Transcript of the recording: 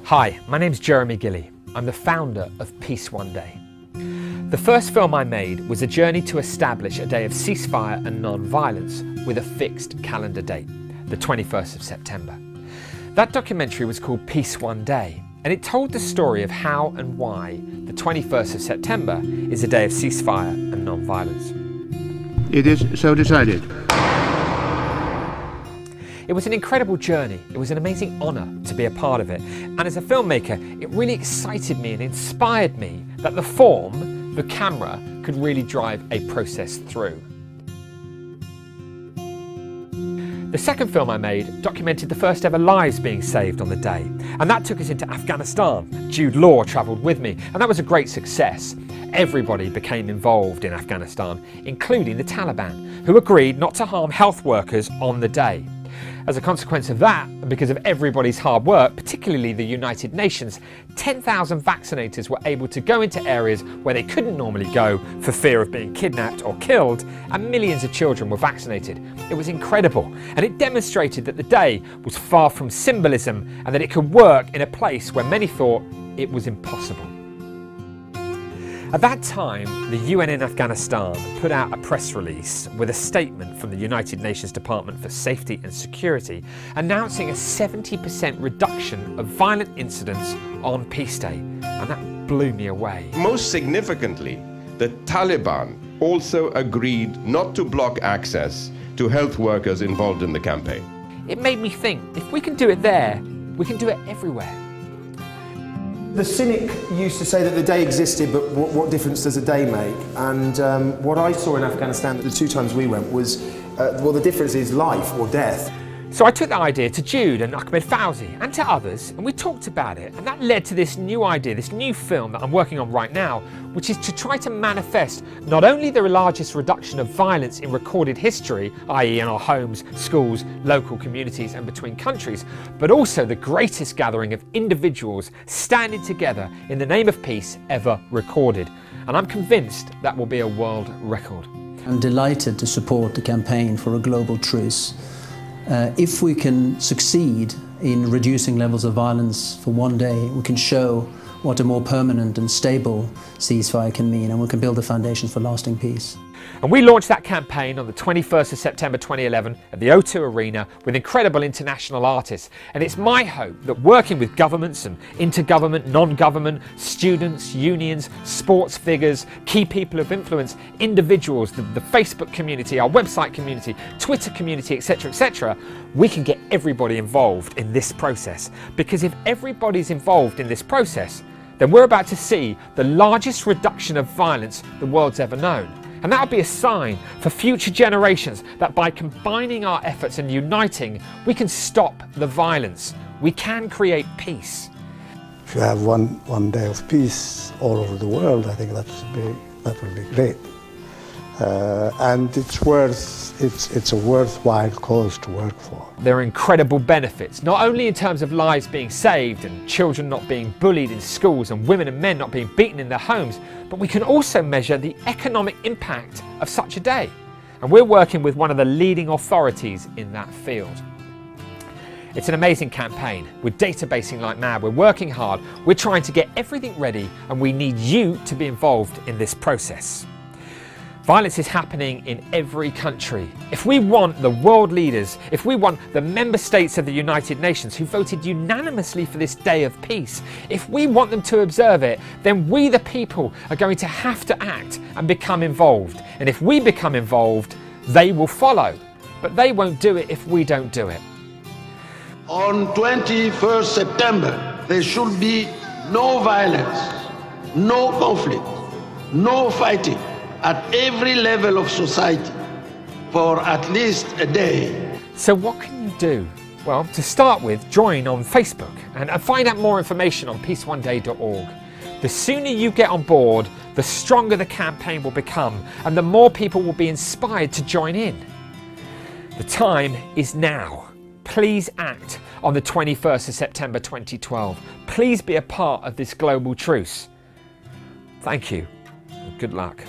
Hi, my name's Jeremy Gilley. I'm the founder of Peace One Day. The first film I made was a journey to establish a day of ceasefire and non-violence with a fixed calendar date, the 21st of September. That documentary was called Peace One Day, and it told the story of how and why the 21st of September is a day of ceasefire and non-violence. It is so decided. It was an incredible journey. It was an amazing honour to be a part of it. And as a filmmaker, it really excited me and inspired me that the form, the camera, could really drive a process through. The second film I made documented the first ever lives being saved on the day. And that took us into Afghanistan. Jude Law travelled with me, and that was a great success. Everybody became involved in Afghanistan, including the Taliban, who agreed not to harm health workers on the day. As a consequence of that, and because of everybody's hard work, particularly the United Nations, 10,000 vaccinators were able to go into areas where they couldn't normally go for fear of being kidnapped or killed, and millions of children were vaccinated. It was incredible, and it demonstrated that the day was far from symbolism and that it could work in a place where many thought it was impossible. At that time, the UN in Afghanistan put out a press release with a statement from the United Nations Department for Safety and Security announcing a 70% reduction of violent incidents on Peace Day, and that blew me away. Most significantly, the Taliban also agreed not to block access to health workers involved in the campaign. It made me think, if we can do it there, we can do it everywhere. The cynic used to say that the day existed, but what difference does a day make? And what I saw in Afghanistan the two times we went was, well, the difference is life or death. So I took that idea to Jude and Ahmed Fauzi and to others, and we talked about it, and that led to this new idea, this new film that I'm working on right now, which is to try to manifest not only the largest reduction of violence in recorded history, i.e. in our homes, schools, local communities and between countries, but also the greatest gathering of individuals standing together in the name of peace ever recorded. And I'm convinced that will be a world record. I'm delighted to support the campaign for a global truce. If we can succeed in reducing levels of violence for one day, we can show what a more permanent and stable ceasefire can mean, and we can build the foundations for lasting peace. And we launched that campaign on the 21st of September 2011 at the O2 Arena with incredible international artists. And it's my hope that working with governments and intergovernment, non-government, students, unions, sports figures, key people of influence, individuals, the Facebook community, our website community, Twitter community, etc., we can get everybody involved in this process. Because if everybody's involved in this process, then we're about to see the largest reduction of violence the world's ever known. And that would be a sign for future generations that by combining our efforts and uniting, we can stop the violence. We can create peace. If you have one day of peace all over the world, I think that would be great. And it's a worthwhile cause to work for. There are incredible benefits, not only in terms of lives being saved and children not being bullied in schools and women and men not being beaten in their homes, but we can also measure the economic impact of such a day. And we're working with one of the leading authorities in that field. It's an amazing campaign. We're databasing like mad, we're working hard, we're trying to get everything ready, and we need you to be involved in this process. Violence is happening in every country. If we want the world leaders, if we want the member states of the United Nations who voted unanimously for this day of peace, if we want them to observe it, then we the people are going to have to act and become involved. And if we become involved, they will follow. But they won't do it if we don't do it. On 21st September, there should be no violence, no conflict, no fighting at every level of society for at least a day. So what can you do? Well, to start with, join on Facebook and find out more information on peaceoneday.org. The sooner you get on board, the stronger the campaign will become and the more people will be inspired to join in. The time is now. Please act on the 21st of September 2012. Please be a part of this global truce. Thank you and good luck.